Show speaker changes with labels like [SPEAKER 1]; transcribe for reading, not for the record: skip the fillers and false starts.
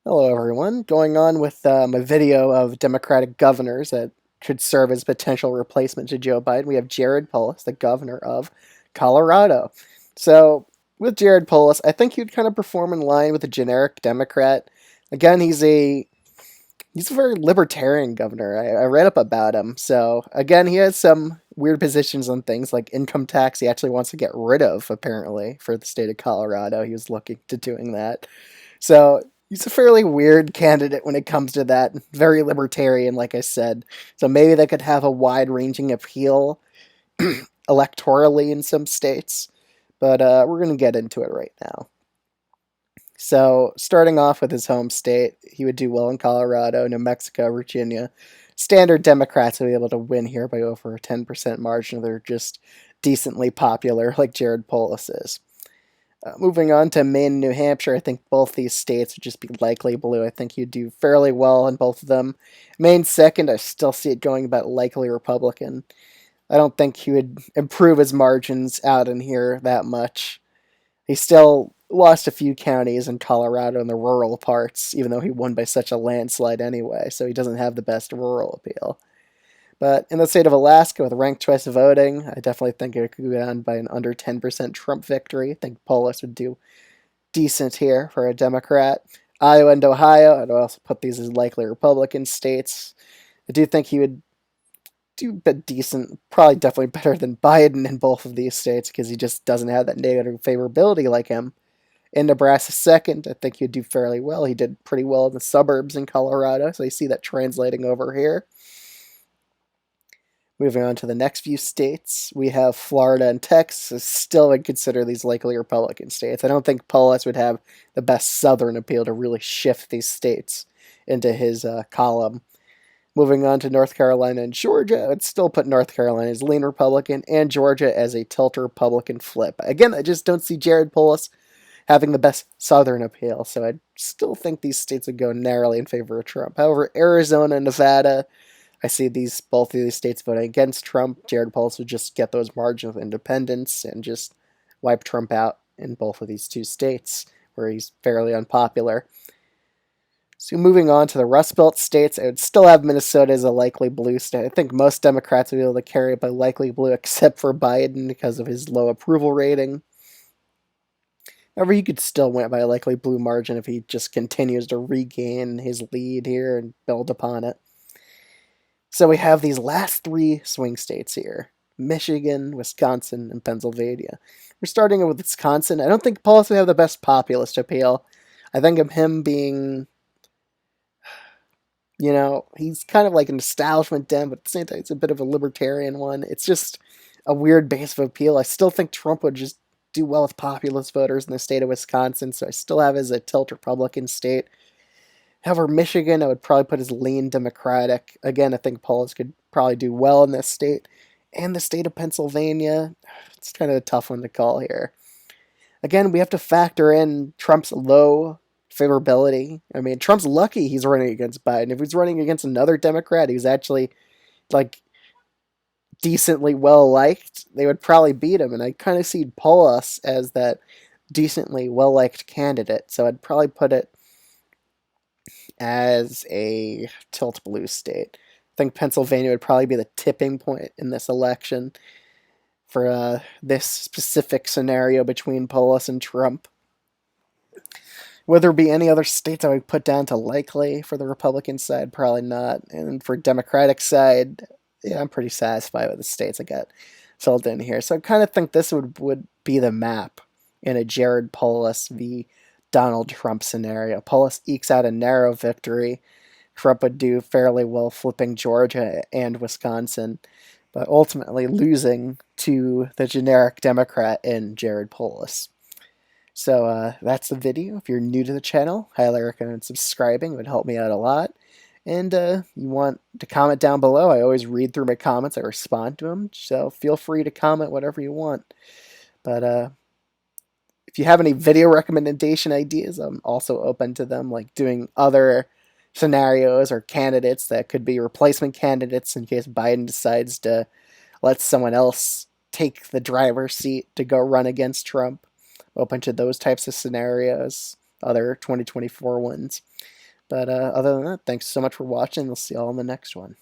[SPEAKER 1] Hello, everyone. Going on with my video of Democratic governors that could serve as potential replacement to Joe Biden. We have Jared Polis, the governor of Colorado. So, with Jared Polis, I think he'd kind of perform in line with a generic Democrat. Again, he's a very libertarian governor. I read up about him. So, again, he has some weird positions on things like income tax. He actually wants to get rid of, apparently, for the state of Colorado. He was looking to doing that. So he's a fairly weird candidate when it comes to that. Very libertarian, like I said. So maybe they could have a wide ranging appeal electorally in some states. But we're going to get into it right now. So, starting off with his home state, he would do well in Colorado, New Mexico, Virginia. Standard Democrats would be able to win here by over a 10% margin. They're just decently popular, like Jared Polis is. Moving on to Maine and New Hampshire, I think both these states would just be likely blue. I think you'd do fairly well in both of them. Maine second, I still see it going about likely Republican. I don't think he would improve his margins out in here that much. He still lost a few counties in Colorado in the rural parts, even though he won by such a landslide anyway, so he doesn't have the best rural appeal. But in the state of Alaska, with ranked choice voting, I definitely think it could go down by an under 10% Trump victory. I think Polis would do decent here for a Democrat. Iowa and Ohio, I'd also put these as likely Republican states. I do think he would do a bit decent, probably definitely better than Biden in both of these states because he just doesn't have that negative favorability like him. In Nebraska second, I think he'd do fairly well. He did pretty well in the suburbs in Colorado, so you see that translating over here. Moving on to the next few states, we have Florida and Texas. Still would consider these likely Republican states. I don't think Polis would have the best Southern appeal to really shift these states into his column. Moving on to North Carolina and Georgia, I would still put North Carolina as lean Republican and Georgia as a tilt Republican flip. Again, I just don't see Jared Polis having the best Southern appeal, so I still think these states would go narrowly in favor of Trump. However, Arizona and Nevada, I see both of these states voting against Trump. Jared Polis would just get those margins of independence and just wipe Trump out in both of these two states where he's fairly unpopular. So moving on to the Rust Belt states, I would still have Minnesota as a likely blue state. I think most Democrats would be able to carry it by likely blue, except for Biden because of his low approval rating. However, he could still win by a likely blue margin if he just continues to regain his lead here and build upon it. So we have these last three swing states here: Michigan, Wisconsin, and Pennsylvania. We're starting with Wisconsin. I don't think Polis would have the best populist appeal. I think of him being, he's kind of like an establishment dem, but at the same time, it's a bit of a libertarian one. It's just a weird base of appeal. I still think Trump would just do well with populist voters in the state of Wisconsin, so I still have as a tilt Republican state. However, Michigan, I would probably put as lean Democratic. Again, I think Polis could probably do well in this state. And the state of Pennsylvania, it's kind of a tough one to call here. Again, we have to factor in Trump's low favorability. I mean, Trump's lucky he's running against Biden. If he's running against another Democrat who's actually, like, decently well liked, they would probably beat him. And I kind of see Polis as that decently well liked candidate. So I'd probably put it as a tilt blue state. I think Pennsylvania would probably be the tipping point in this election for this specific scenario between Polis and Trump. Would there be any other states I would put down to likely for the Republican side? Probably not. And for Democratic side, yeah, I'm pretty satisfied with the states I got filled in here. So I kind of think this would be the map in a Jared Polis v. Donald Trump scenario. Polis ekes out a narrow victory. Trump would do fairly well flipping Georgia and Wisconsin, but ultimately losing to the generic Democrat in Jared Polis. So that's the video. If you're new to the channel, highly recommend subscribing. It would help me out a lot. And you want to comment down below, I always read through my comments. I respond to them. So feel free to comment whatever you want. But if you have any video recommendation ideas, I'm also open to them, like doing other scenarios or candidates that could be replacement candidates in case Biden decides to let someone else take the driver's seat to go run against Trump. Open to those types of scenarios. other 2024 ones. But other than that, thanks so much for watching. We'll see you all in the next one.